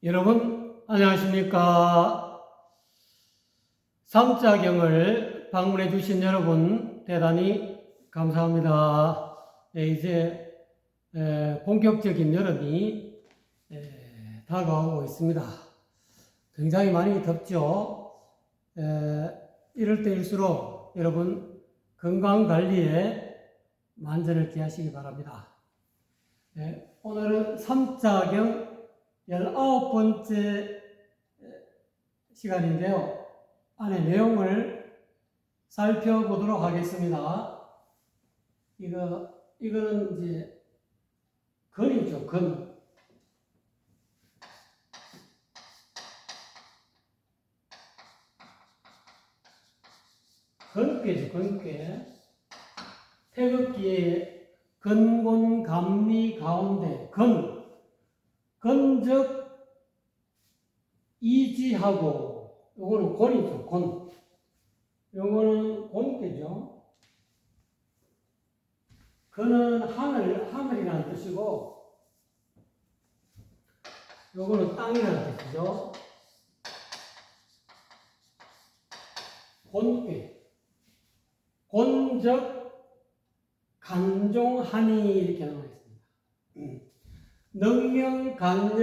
여러분 안녕하십니까? 삼자경을 방문해 주신 여러분 대단히 감사합니다. 이제 본격적인 여름이 다가오고 있습니다. 굉장히 많이 덥죠. 이럴 때일수록 여러분 건강관리에 만전을 기하시기 바랍니다. 오늘은 삼자경 19번째 시간인데요. 안에 내용을 살펴보도록 하겠습니다. 이거는 이제 건이죠, 건. 건괴죠, 건괴. 태극기의 건곤, 감리 가운데 건. 건적 이지하고, 요거는 곤이죠, 곤. 요거는 곤괴죠. 건은 하늘이라는 뜻이고, 요거는 땅이라는 뜻이죠. 곤괴. 곤적 간종하니 이렇게 나와 있습니다. 능명간력이면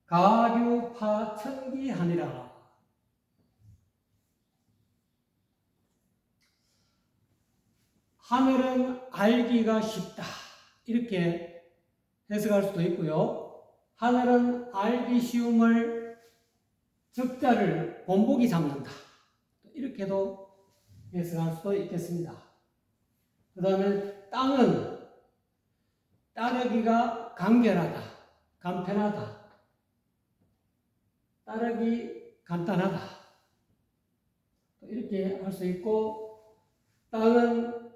가류파천기하니라. 하늘은 알기가 쉽다. 이렇게 해석할 수도 있고요. 하늘은 알기 쉬움을 적자를 본보기 삼는다. 이렇게도 해석할 수도 있겠습니다. 그 다음에 땅은 따르기가 간결하다, 간편하다, 따르기 간단하다. 이렇게 할 수 있고, 땅은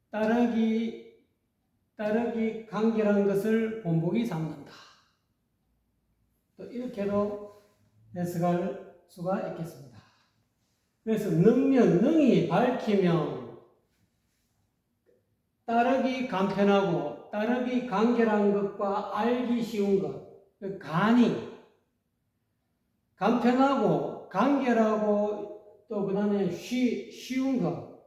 따르기 간결한 것을 본보기 삼는다. 또 이렇게도 해석할 수가 있겠습니다. 그래서 능이 밝히면 따르기 간편하고 따르기 간결한 것과 알기 쉬운 것, 간이 간편하고 간결하고 또 그 다음에 쉬운 것,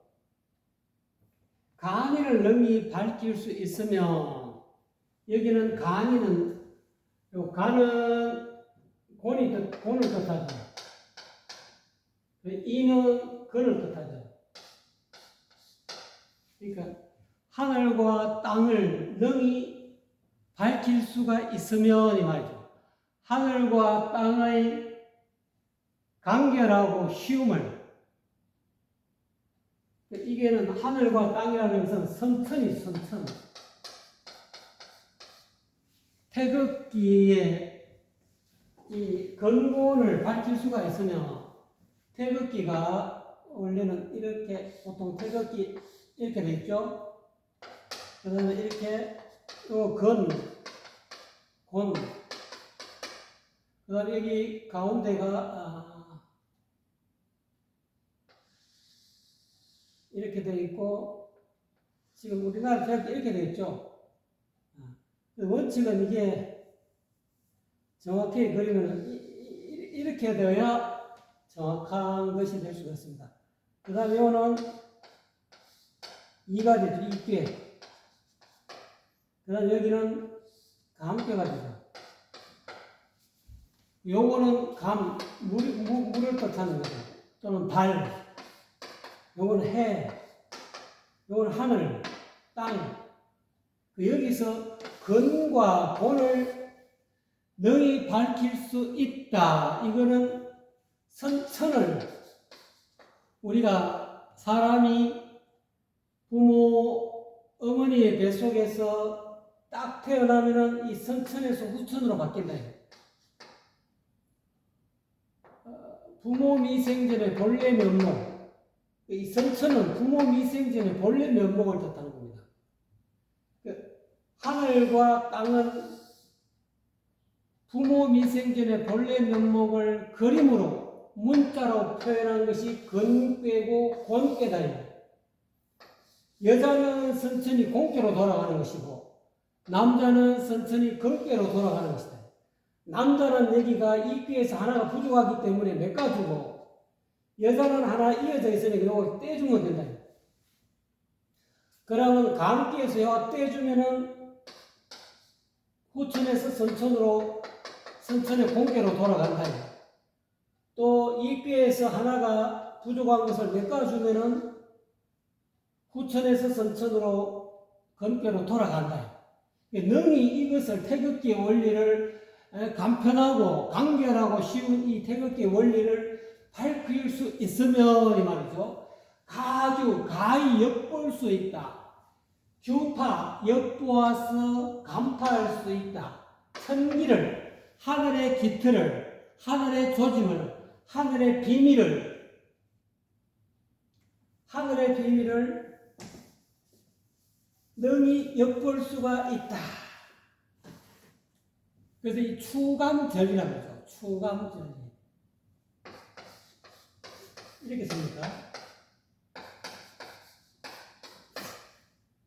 간이를 능히 밝힐 수 있으면 여기는 간이는 요 간은 곤을 뜻하죠. 이는 건을 뜻하죠. 그러니까 하늘과 땅을 능히 밝힐 수가 있으면 이 말이죠. 하늘과 땅의 간결하고 쉬움을, 이게는 하늘과 땅이라는 것은 선천이죠, 선천. 태극기에 이 건곤을 밝힐 수가 있으면, 태극기가 원래는 이렇게 보통 태극기 이렇게 돼 있죠. 그 다음에 이렇게 또 곤. 그 다음에 여기 가운데가 이렇게 돼 있고, 지금 우리나라 태극기 이렇게 돼 있죠. 원칙은 이게 정확히 그리면 이렇게 되어야 정확한 것이 될 수가 있습니다. 그 다음에 이거는 이가 되죠, 이괴. 그 다음에 여기는 감괴가 되죠. 요거는 물을 뜻하는 거죠. 또는 달. 요거는 해. 요거는 하늘, 땅. 여기서 건과 곤을 능히 밝힐 수 있다. 이거는 선천을 우리가 사람이 부모, 어머니의 뱃속에서 딱 태어나면은 이 선천에서 후천으로 바뀐다. 부모 미생전의 본래 면목. 이 선천은 부모 미생전의 본래 면목을 뜻하는 겁니다. 하늘과 땅은 부모 미생전의 본래 면목을 그림으로 문자로 표현한 것이 건괴고 곤괴다. 여자는 선천이 공ቄ로 돌아가는 것이고, 남자는 천천히 근궤로 돌아가는 것이다. 남자는 여기가 이 꾀에서 하나가 부족하기 때문에 메꿔주고, 여자는 하나 이어져 있으니까 이거 떼주면 된다. 그러면 감기에서 요 떼주면은 후천에서 선천으로, 선천의 공개로 돌아간다. 또 이 꾀에서 하나가 부족한 것을 메꿔주면은 후천에서 선천으로 건괴로 돌아간다. 능히 이것을 태극기의 원리를 간편하고 간결하고 쉬운 이 태극기의 원리를 밝힐 수 있으면 이 말이죠. 가주, 가히 엿볼 수 있다. 규파, 엿보아서 간파할 수 있다. 천기를, 하늘의 기틀을, 하늘의 조짐을, 하늘의 비밀을 능히 엿볼 수가 있다. 그래서 이 추감절이라고 하죠. 추감절. 이렇게 씁니까?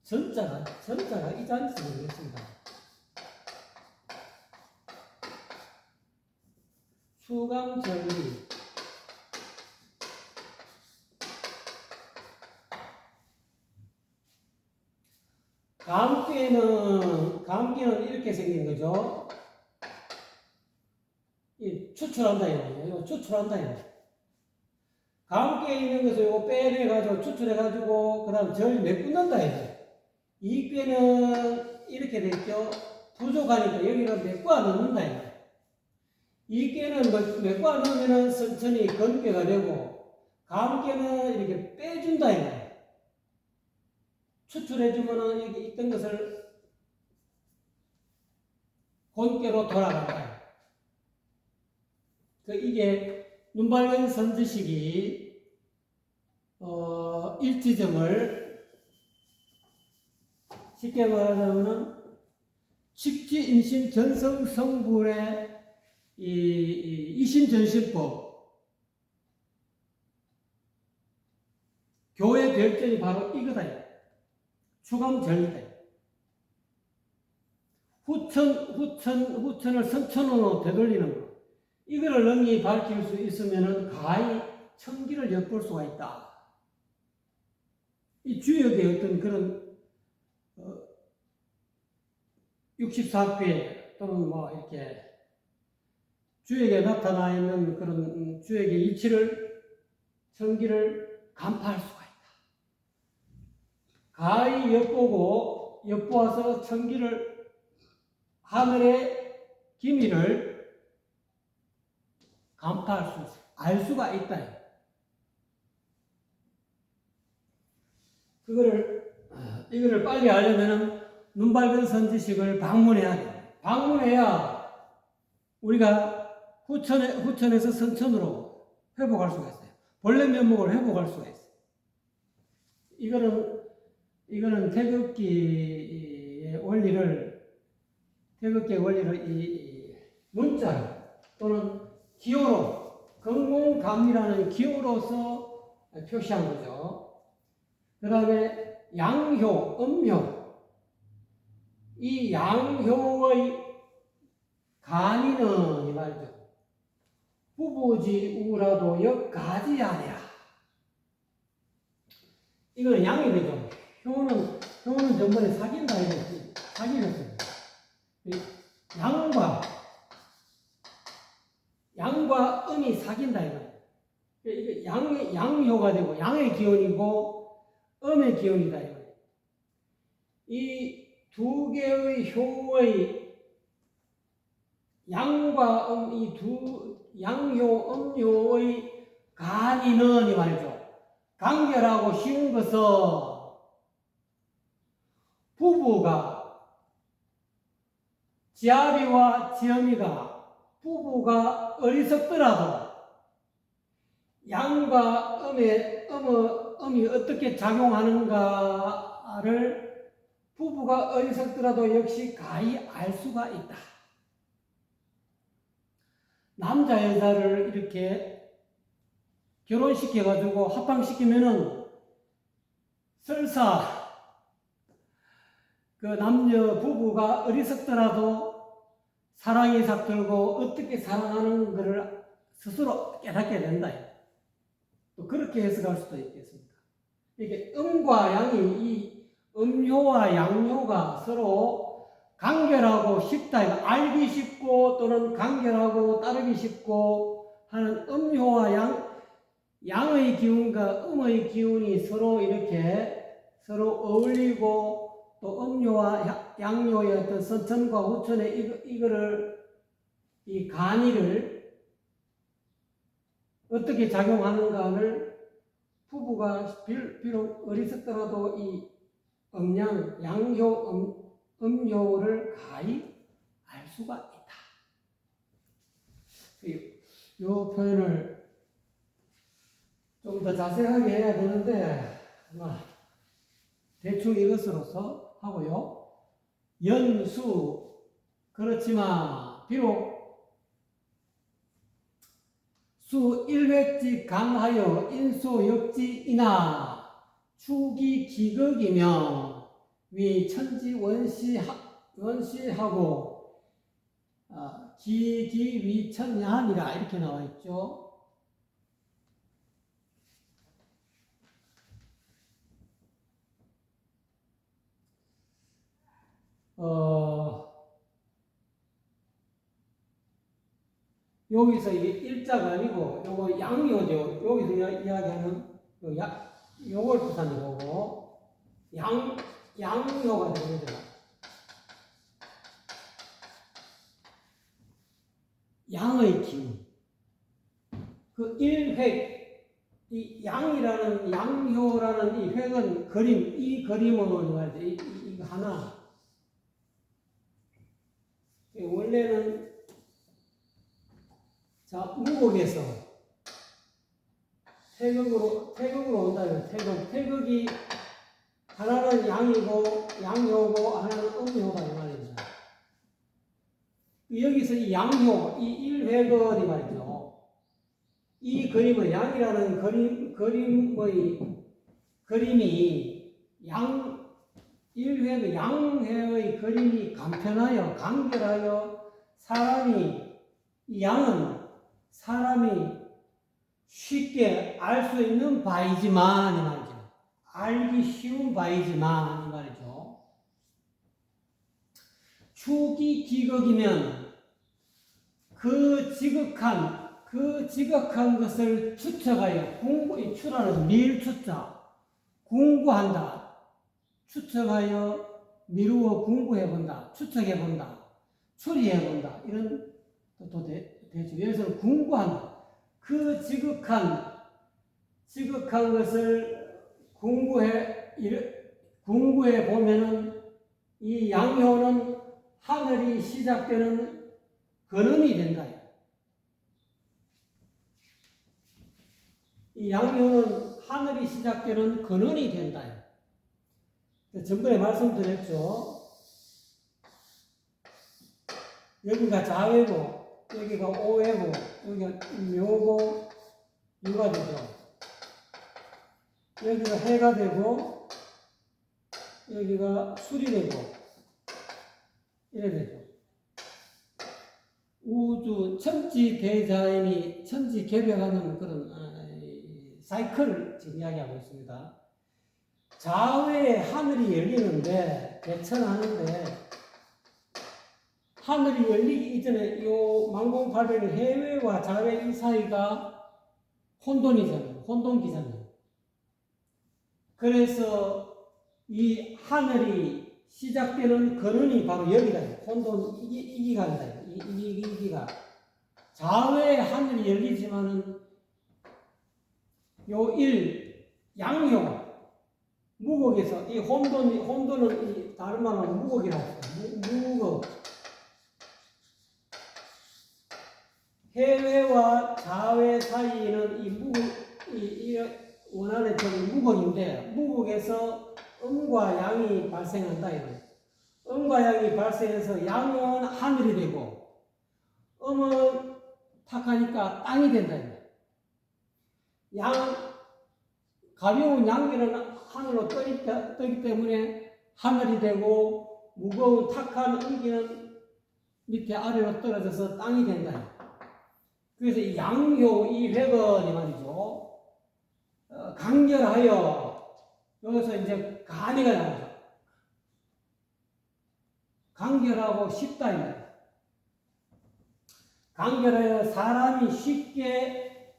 전자가 이 잔지 모르겠습니다. 추감절이 감기는 이렇게 생긴 거죠. 추출한다 이거 추출한다 이거. 감기에 있는 것을 이거 빼내가지고 추출해가지고 그다음 절 메꾼다 이거. 이 꾀는 이렇게 됐죠. 부족하니까 여기를 메꿔 넣는다 이거. 이 꾀는 메꿔 넣으면은 천천히 건괴가 되고, 감기는 이렇게 빼준다 이거. 추출해주면은 여기 있던 것을 본께로 돌아간다. 이게 눈밝은 선지식이 일지점을 쉽게 말하자면은 직지인심 전성성불의 이 이심전심법 교회 별전이 바로 이거다. 추감절이다. 후천을 선천으로 되돌리는 거. 이거를 능히 밝힐 수 있으면은 가히 천기를 엿볼 수가 있다. 이 주역의 어떤 그런 64회 또는 뭐 이렇게 주역에 나타나 있는 그런 주역의 이치를 천기를 간파할 수가 있다. 가히 엿보아서 천기를 하늘의 기밀을 간파할 수 있어. 알 수가 있다. 이거를 빨리 알려면은 눈밝은 선지식을 방문해야 돼. 방문해야 우리가 후천에서 선천으로 회복할 수가 있어요. 본래 면목을 회복할 수가 있어요. 이거는 태극기의 원리를 이 문자로 또는 기호로, 건공감이라는 기호로서 표시한 거죠. 그 다음에 양효, 음효. 이 양효의 간이는 이 말이죠. 후보지 우라도 역가지 아니라. 이거는 양이 되죠. 효는 전번에 사귄다 이랬지. 사귀었어요. 양과 음이 사귄다 이거. 이게 양효가 되고 양의 기운이고 음의 기운이다 이거. 이 두 개의 효의 양과 이 양효, 음효의 간이는 이 말이죠. 간결하고 쉬운 것은 부부가 지아비와 지엄이가 부부가 어리석더라도 양과 음이 어떻게 작용하는가를 부부가 어리석더라도 역시 가히 알 수가 있다. 남자 여자를 이렇게 결혼시켜가지고 합방시키면은 설사 그 남녀 부부가 어리석더라도 사랑이 싹 들고 어떻게 사랑하는 것을 스스로 깨닫게 된다. 또 그렇게 해석할 수도 있겠습니다. 이게 음과 양이 이 음효와 양효가 서로 간결하고 쉽다. 알기 쉽고 또는 간결하고 따르기 쉽고 하는 음효와 양의 기운과 음의 기운이 서로 이렇게 서로 어울리고 또 음요와 양요의 어떤 선천과 후천의 이 간이를 어떻게 작용하는가를 부부가 비록 어리석더라도 이 음양, 양요, 음요를 가히 알 수가 있다. 이 표현을 좀 더 자세하게 해야 되는데 대충 이것으로서 하고요. 연수 그렇지만 비록 수 1획지 강하여 인수역지이나 축이 기극이며 위 천지 원시하고 기기 위천야하니라 이렇게 나와 있죠. 여기서 이게 일자가 아니고 요거 양요죠. 여기서 이야기하는 요걸 뜻하는 거고 양요가 되는 거죠. 양의 기운. 그 1획 이 양이라는 양효라는 이 획은 이 그림은 말이죠. 이거 하나. 원래는 무곡에서 태극으로 온다. 태극이 하나는 양이고 양효고 하나는 음효다 이 말입니다. 여기서 이 양효, 이 1획은 이 말이죠. 이 그림은 양이라는 그림이 1회의 양회의 그림이 간편하여 간결하여 이 양은 사람이 쉽게 알 수 있는 바이지만 이 말이죠. 알기 쉬운 바이지만 이 말이죠. 축이 기극이면 그 지극한 것을 추측하여 이 추라는 밀추자 공부한다. 추측하여 미루어 공부해본다. 추측해본다. 추리해본다. 이런 뜻도 되죠. 여기서는 공부한다. 그 지극한 것을 공부해 보면은 이 양효는 하늘이 시작되는 근원이 된다. 이 양효는 하늘이 시작되는 근원이 된다. 전번에 말씀드렸죠. 여기가 자회고, 여기가 오회고, 여기가 묘고, 유가 되죠. 여기가 해가 되고, 여기가 술이 되고, 이래 되죠. 우주 천지대자연이 천지개벽하는 그런 사이클을 지금 이야기하고 있습니다. 좌회에 하늘이 열리는데, 대천하는데, 하늘이 열리기 이전에 요 만공팔백의 해외와 좌회 이 사이가 혼돈이잖아요. 혼돈기잖아요. 그래서 이 하늘이 시작되는 근원이 바로 여기다. 혼돈 이 기간이다. 이 기간. 좌회에 하늘이 열리지만은 요 양효 무곡에서 이 혼돈은 이 다른 말로 무곡이라고 해요. 무곡. 해외와 좌회 사이에는 이 원하는 점이 무곡인데 무곡에서 음과 양이 발생한다 이거예요. 음과 양이 발생해서 양은 하늘이 되고 음은 탁하니까 땅이 된다 이거예요. 가벼운 양기는 하늘로 떠기 때문에 하늘이 되고 무거운 탁한 음기는 밑에 아래로 떨어져서 땅이 된다. 그래서 이 양효 이 회건이 말이죠. 간결하여 여기서 이제 간이가 나오죠. 간결하고 쉽다 이 말이에요. 간결하여 사람이 쉽게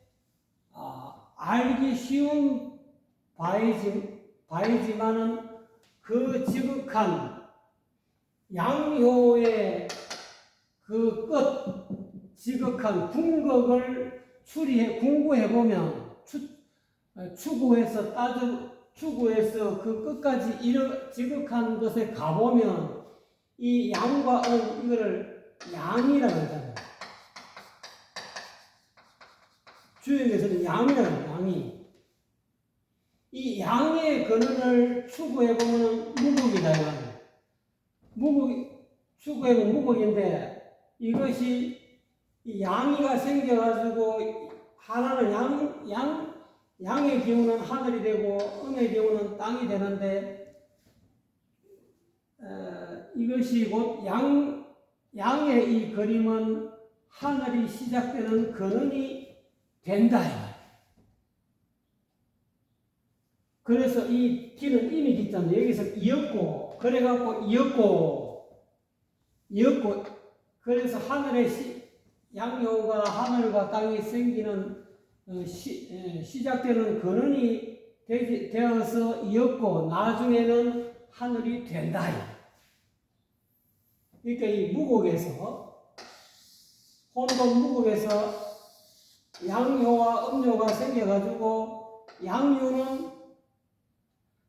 알기 쉬운 바이지만은 그 지극한 양효의 그 끝, 지극한 궁극을 궁구해보면, 추구해서 그 끝까지 지극한 것에 가보면, 이 양과 이거를 양이라고 하잖아요. 주역에서는 양이라고 해요, 양이. 이 양의 근원을 추구해보면 무극이다, 이거는. 추구해보면 무극인데, 이것이 양이가 생겨가지고, 하나는 양의 기운은 하늘이 되고, 음의 기운은 땅이 되는데, 이것이 곧 양의 이 그림은 하늘이 시작되는 근원이 된다. 그래서 이 기는 이미 있잖아요. 여기서 이었고, 그래갖고 이었고, 그래서 하늘의 양효가 하늘과 땅이 생기는 시작되는 근원이 되어서 이었고, 나중에는 하늘이 된다. 그러니까 이 무곡에서, 혼돈 무곡에서 양효와 음효가 생겨가지고, 양효는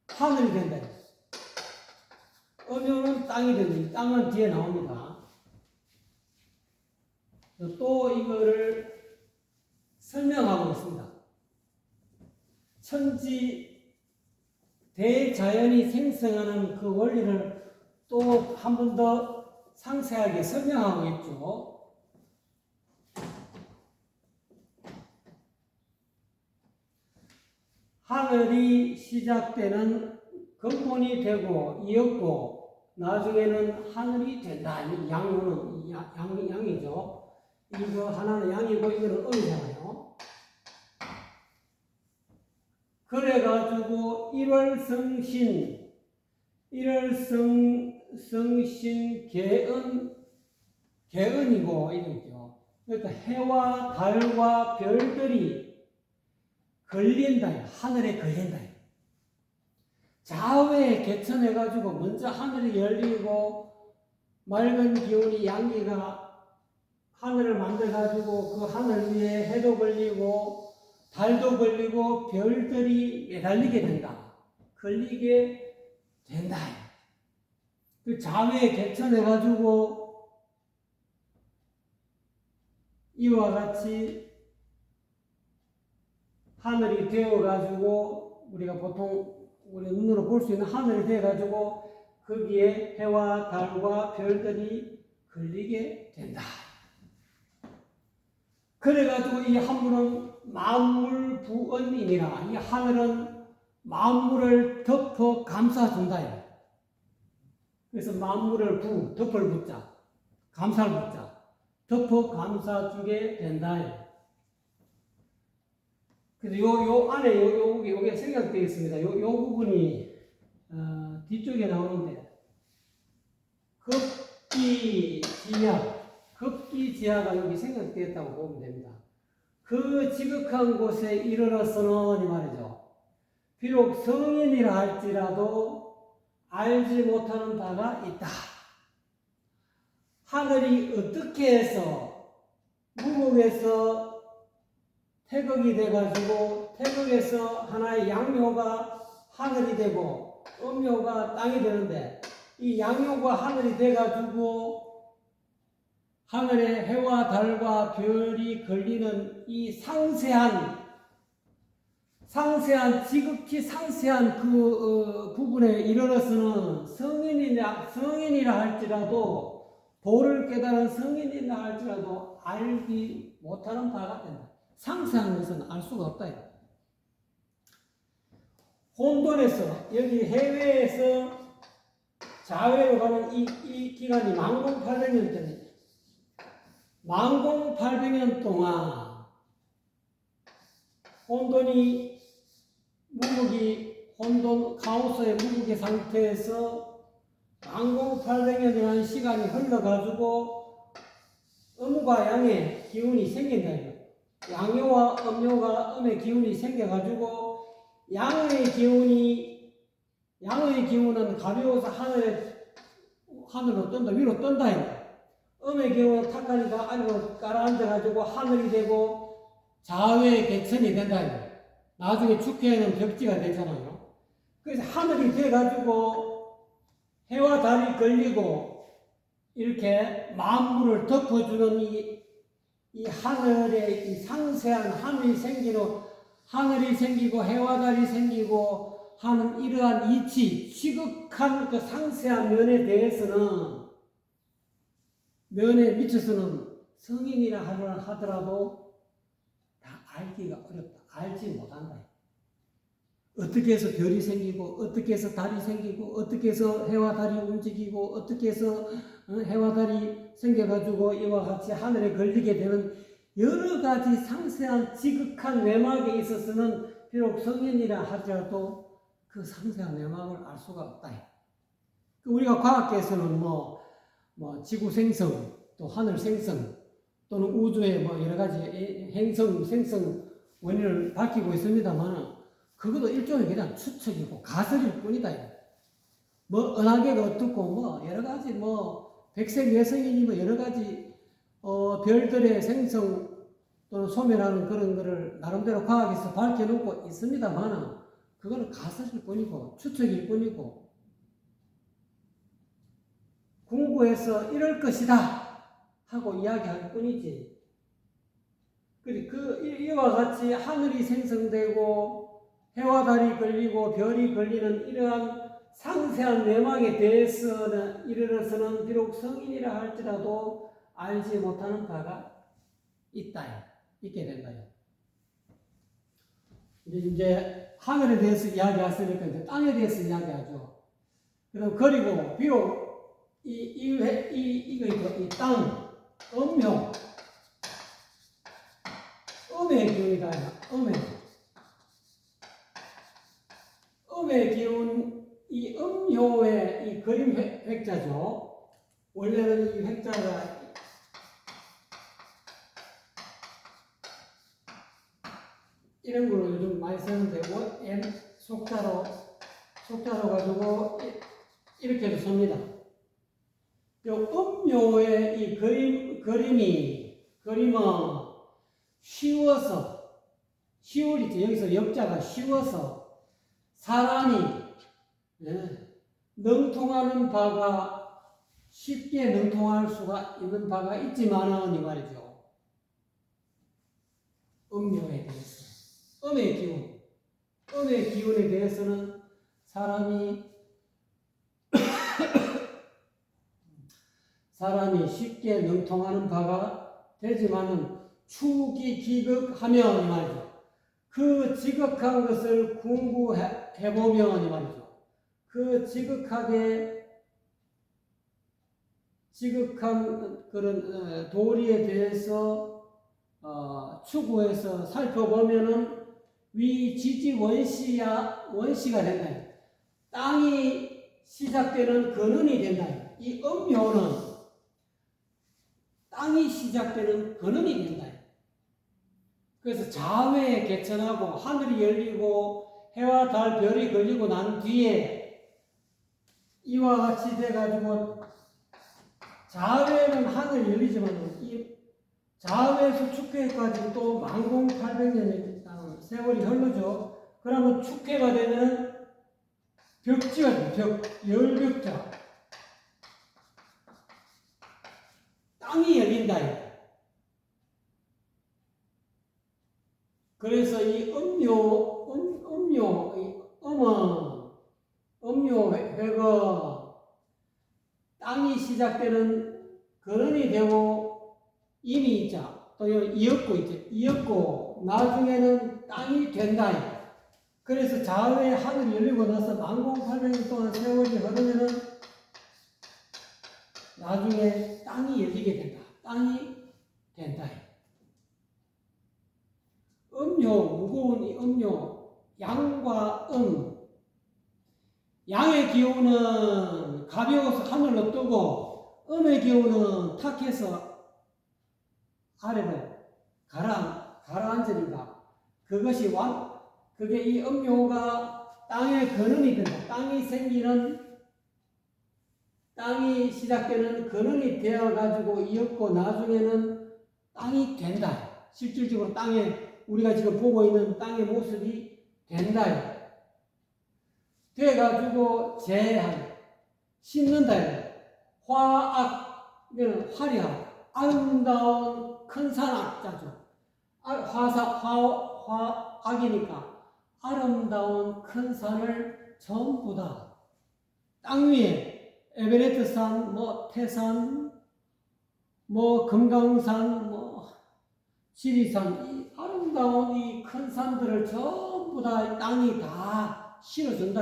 하늘이 된다. 음효는 땅이 된다. 땅은 뒤에 나옵니다. 또 이거를 설명하고 있습니다. 천지 대자연이 생성하는 그 원리를 또 한 번 더 상세하게 설명하고 있죠. 하늘이 시작되는 근본이 되고 이었고 나중에는 하늘이 된다. 양효는 양이죠. 이거 하나는 양이고 이거는 음이잖아요. 그래가지고 1월 성신 개은이고 이거죠. 그러니까 해와 달과 별들이 걸린다. 하늘에 걸린다. 좌우에 개천해가지고 먼저 하늘이 열리고 맑은 기운이 양기가 하늘을 만들어가지고 그 하늘 위에 해도 걸리고 달도 걸리고 별들이 매달리게 된다. 걸리게 된다. 그 좌우에 개천해가지고 이와 같이 하늘이 되어가지고 우리가 보통 우리 눈으로 볼 수 있는 하늘이 되어가지고 거기에 해와 달과 별들이 걸리게 된다. 그래가지고 이 한물은 만물부언이니라. 이 하늘은 만물을 덮어 감싸준다. 그래서 만물을 덮을 부자, 감쌀 부자, 덮어 감싸주게 된다. 그래서 요 안에 요게 생각되어 있습니다. 요 부분이 뒤쪽에 나오는데 급기지하가 여기 생각되었다고 보면 됩니다. 그 지극한 곳에 이르러서는 이 말이죠. 비록 성인이라 할지라도 알지 못하는 바가 있다. 하늘이 어떻게 해서 무곡에서 태극이 돼가지고 태극에서 하나의 양효가 하늘이 되고 음효가 땅이 되는데 이 양효가 하늘이 돼가지고 하늘에 해와 달과 별이 걸리는 이 지극히 상세한 그 부분에 이르러서는 성인이라 할지라도 도를 깨달은 성인이라 할지라도 알지 못하는 바가 된다. 상세한 것은 알 수가 없다. 혼돈에서 여기 해외에서 자외로 가는 이 기간이 만공 800년 전에 만공 800년 동안 혼돈이 혼돈 카오스의 무국의 상태에서 만공 800년이라는 시간이 흘러가지고 음과 양의 기운이 생긴다. 양요와 음요가 음의 기운이 생겨가지고 양의 기운은 가벼워서 하늘로 뜬다, 위로 뜬다. 음의 기운은 탁하니까 아래로 깔아앉아가지고 하늘이 되고 자외의 개천이 된다. 나중에 축해에는 벽지가 되잖아요. 그래서 하늘이 돼가지고 해와 달이 걸리고 이렇게 만물을 덮어주는 이 하늘의 이 상세한 하늘이 생기고 해와 달이 생기고 하는 이러한 이치, 시극한 그 상세한 면에 미쳐서는 성인이라 하더라도 다 알기가 어렵다. 알지 못한다. 어떻게 해서 별이 생기고, 어떻게 해서 달이 생기고, 어떻게 해서 해와 달이 움직이고, 어떻게 해서 해와 달이 생겨가지고 이와 같이 하늘에 걸리게 되는 여러 가지 상세한 지극한 외막에 있어서는 비록 성인이라 하더라도 그 상세한 외막을 알 수가 없다. 우리가 과학계에서는 지구 생성, 또 하늘 생성, 또는 우주의 여러 가지 행성, 생성 원인을 밝히고 있습니다만, 그것도 일종의 그냥 추측이고 가설일 뿐이다. 은하계가 어떻고, 여러 가지 백색 외성이니 여러 가지 별들의 생성 또는 소멸하는 그런 거를 나름대로 과학에서 밝혀놓고 있습니다만, 그거는 가설일 뿐이고 추측일 뿐이고, 궁구해서 이럴 것이다 하고 이야기할 뿐이지. 이와 같이 하늘이 생성되고 해와 달이 걸리고 별이 걸리는 이러한 상세한 내막에 대해서는 이르러서는 비록 성인이라 할지라도 알지 못하는 바가 있게 된다. 이제 하늘에 대해서 이야기했으니까 이제 땅에 대해서 이야기하죠. 그리고 비록 이 땅, 음효, 음의 기운이다. 음의 기운, 이 음효의 이 그림 획자죠. 원래는 이 획자가 이런 걸로 요즘 많이 쓰는데, N 속자로 가지고 이렇게도 씁니다. 음효의 이 그림은 쉬울이죠. 여기서 역자가 쉬워서 사람이 능통하는 바가 쉽게 능통할 수가 있는 바가 있지만은 이 말이죠. 음효에 대해서, 음의 기운에 대해서는 사람이 쉽게 능통하는 바가 되지만은 축이 기극하면 이 말이죠. 그 지극한 것을 궁구해보면 이 말이죠. 그 지극한 그런 도리에 대해서 추구해서 살펴보면은 위지지 원시가 된다. 땅이 시작되는 근원이 된다. 이 음효는 땅이 시작되는 근원이 된다. 그래서 자외에 개천하고 하늘이 열리고 해와 달 별이 걸리고 난 뒤에 이와 같이 돼가지고 자외는 하늘이 열리지만 이 자외에서 축해까지 또 만공 800년의 세월이 흐르죠. 그러면 축해가 되면 벽지가 돼요. 열벽자. 땅이 열린다. 그래서 이 음료 회가 땅이 시작되는 근원이 되고 이미 있자. 또 이었고 나중에는 땅이 된다. 그래서 자외의 하늘이 열리고 나서 만공 800년 동안 세월이 흐르면은 나중에 땅이 열리게 된다. 땅이 된다. 음요, 무거운 이 음요, 양과 양의 기운은 가벼워서 하늘로 뜨고 음의 기운은 탁해서 아래로 가라앉으니까 그것이 그게 이 음요가 땅의 근원이 된다. 땅이 시작되는 근원이 되어가지고 이었고 나중에는 땅이 된다. 실질적으로 우리가 지금 보고 있는 땅의 모습이 된다. 돼가지고 심는다. 화악이면 화려하고 아름다운 큰 산악자죠. 화악이니까 아름다운 큰 산을 전부 다 땅 위에 에베레스트 산, 태산, 금강산, 지리산, 이 아름다운 이 큰 산들을 전부 다 땅이 다 실어준다.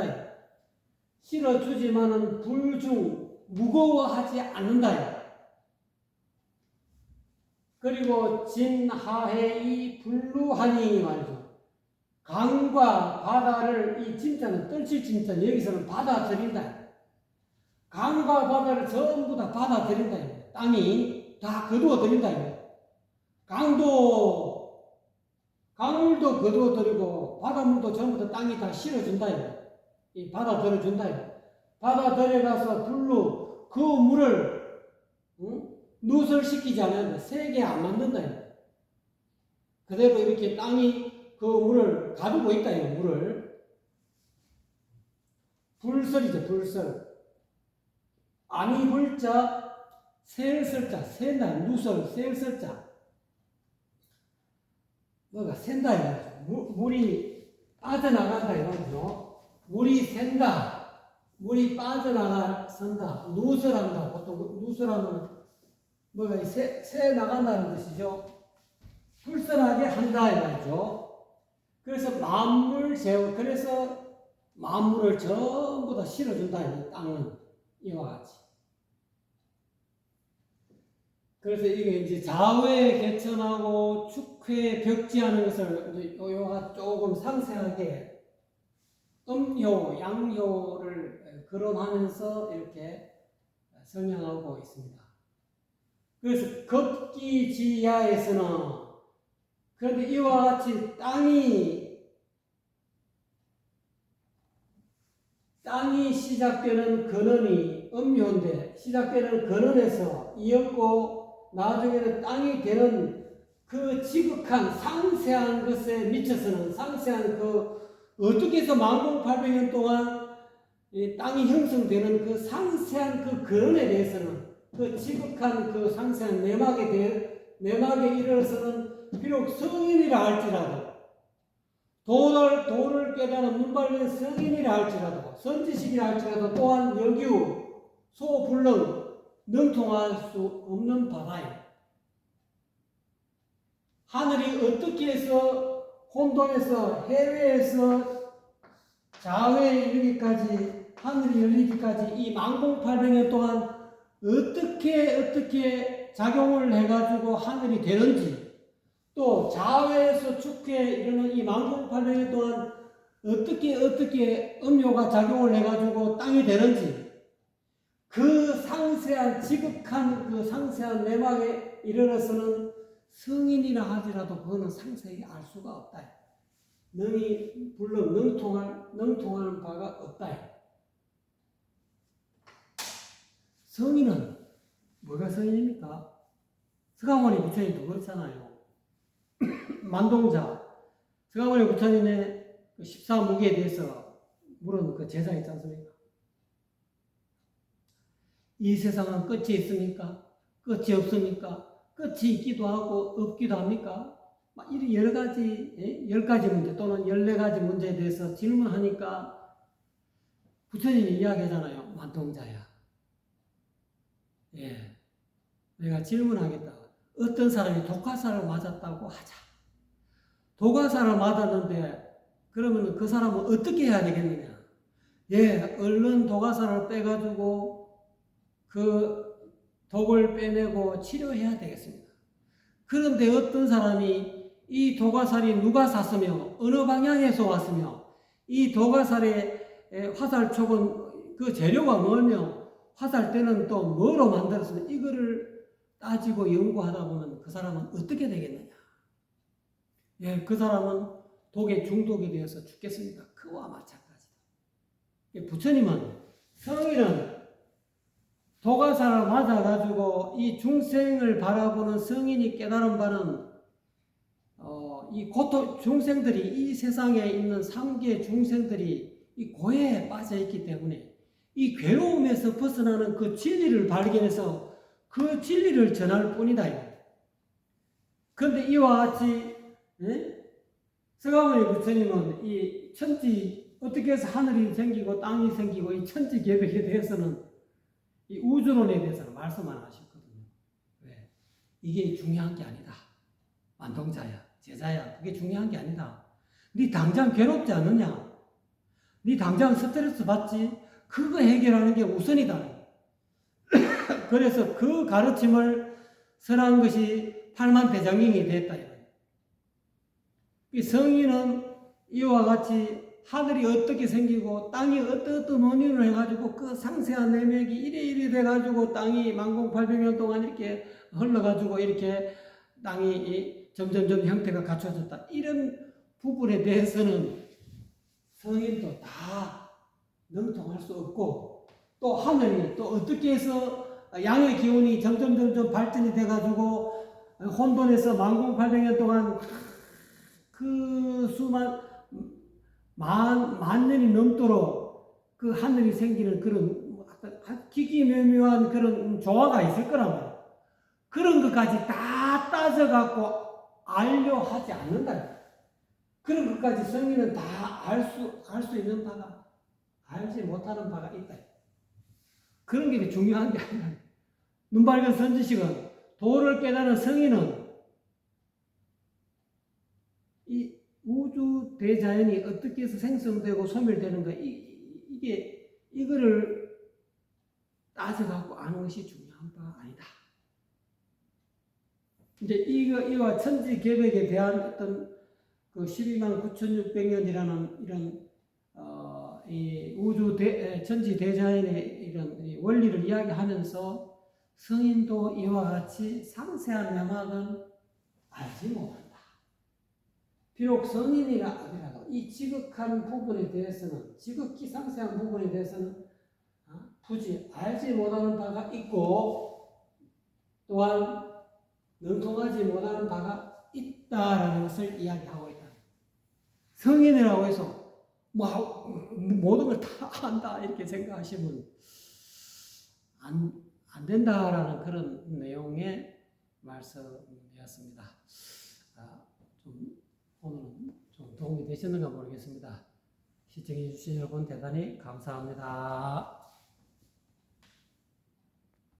실어주지만은 불중, 무거워하지 않는다. 그리고 진하해 이 불루하니 말이죠. 강과 바다를 이 진짜는 떨칠 진짜 여기서는 받아들인다. 강과 바다를 전부 다 받아들인다. 땅이 다 거두어들인다. 강물도 거두어들이고 바닷물도 전부 다 땅이 다 실어준다. 받아들여준다. 받아들여가서 불로 그 물을 누설시키지 않는다. 세게 안 만든다. 그대로 이렇게 땅이 그 물을 가두고 있다. 물을. 불설이죠. 불설. 아니 불자, 셀설자, 센다. 누설, 셀설자. 뭐가 샌다 이거죠. 물이 빠져나간다 이거죠. 물이 샌다. 물이 빠져나간다. 누설한다. 보통 누설하면 뭐가 새 나간다는 뜻이죠. 불선하게 한다 이거죠. 그래서 그래서 만물을 전부 다 실어준다. 이 땅은 이와 같이. 그래서 이게 이제 좌우에 개천하고 축회 벽지하는 것을 요가 조금 상세하게 음효, 양효를 거론하면서 이렇게 설명하고 있습니다. 그래서 급기지야에서는 그런데 이와 같이 땅이 시작되는 근원이 음효인데 시작되는 근원에서 이었고 나중에는 땅이 되는 그 지극한 상세한 것에 미쳐서는 상세한 어떻게 해서 1800년 동안 땅이 형성되는 그 상세한 그 근원에 대해서는 그 지극한 그 상세한 내막에 이르러서는 비록 성인이라 할지라도 도를 깨달은 문발된 성인이라 할지라도 선지식이라 할지라도 또한 여기우 소불능 능통할 수 없는 바다에 하늘이 어떻게 해서 혼돈에서 해외에서 좌우에 이르기까지 하늘이 열리기까지 이 1800년 동안 어떻게 작용을 해가지고 하늘이 되는지 또 좌우에서 축에 이르는 이 1800년 동안 어떻게 음요가 작용을 해가지고 땅이 되는지 그 상세한 지극한 그 상세한 내막에 이르러서는 성인이라 하더라도 그거는 상세히 알 수가 없다. 능통하는 바가 없다. 성인은 뭐가 성인입니까? 서가모니 부처님도 그렇잖아요. 만동자 서가모니 부처님의 14무기에 대해서 물은 그 제사 있지 않습니까? 이 세상은 끝이 있습니까? 끝이 없습니까? 끝이 있기도 하고 없기도 합니까? 이런 여러 가지, 10가지 문제 또는 14가지 문제에 대해서 질문하니까 부처님이 이야기하잖아요. 만동자야. 예. 내가 질문하겠다. 어떤 사람이 독화살을 맞았다고 하자. 독화살을 맞았는데 그러면 그 사람은 어떻게 해야 되겠느냐? 예, 얼른 독화살을 빼가지고 그 독을 빼내고 치료해야 되겠습니다. 그런데 어떤 사람이 이 독화살이 누가 샀으며 어느 방향에서 왔으며 이 독화살의 화살촉은 그 재료가 뭐며 화살대는 또 뭐로 만들었으며 이거를 따지고 연구하다 보면 그 사람은 어떻게 되겠느냐? 예, 그 사람은 독에 중독이 되어서 죽겠습니다. 그와 마찬가지다. 부처님은 성인은 독화살을 맞아가지고 이 중생을 바라보는 성인이 깨달은 바는 이 고통 중생들이 이 세상에 있는 삼계 중생들이 이 고해에 빠져 있기 때문에 이 괴로움에서 벗어나는 그 진리를 발견해서 그 진리를 전할 뿐이다. 그런데 이와 같이 서가모니 부처님은 이 천지 어떻게 해서 하늘이 생기고 땅이 생기고 이 천지 계획에 대해서는 이 우주론에 대해서는 말씀 안 하셨거든요. 왜? 이게 중요한 게 아니다. 만동자야, 제자야, 그게 중요한 게 아니다. 네 당장 괴롭지 않느냐? 네 당장 스트레스 받지? 그거 해결하는 게 우선이다. 그래서 그 가르침을 설한 것이 팔만대장경이 됐다. 이 성인은 이와 같이 하늘이 어떻게 생기고 땅이 어떤 원인을 해가지고 그 상세한 내맥이 이래 돼가지고 땅이 만공800년 동안 이렇게 흘러가지고 이렇게 땅이 점점 형태가 갖춰졌다. 이런 부분에 대해서는 성인도 다 능통할 수 없고 또 하늘이 또 어떻게 해서 양의 기운이 점점 발전이 돼가지고 혼돈에서 만공800년 동안 그 수만 만 년이 넘도록 그 하늘이 생기는 그런 기기묘묘한 그런 조화가 있을 거란 말이야. 그런 것까지 다 따져갖고 알려 하지 않는다. 그런 것까지 성인은 다 알 수 있는 바가 알지 못하는 바가 있다. 그런 게 중요한 게 아니라 눈 밝은 선지식은 도를 깨달은 성인은 이 우주 대자연이 어떻게 해서 생성되고 소멸되는가 이거를 따져갖고 아는 것이 중요한 바 아니다. 이제 이와 천지 계획에 대한 어떤 그 129,600년이라는 이런 이 우주 천지 대자연의 이런 원리를 이야기하면서 성인도 이와 같이 상세한 내막은 알지 못한다. 비록 성인이라 하더라도 이 지극한 부분에 대해서는 지극히 상세한 부분에 대해서는 굳이 알지 못하는 바가 있고 또한 능통하지 못하는 바가 있다라는 것을 이야기하고 있다. 성인이라고 해서 모든 걸 다 안다 이렇게 생각하시면 안 된다라는 그런 내용의 말씀이었습니다. 오늘은 좀 도움이 되셨는가 모르겠습니다. 시청해 주신 여러분 대단히 감사합니다.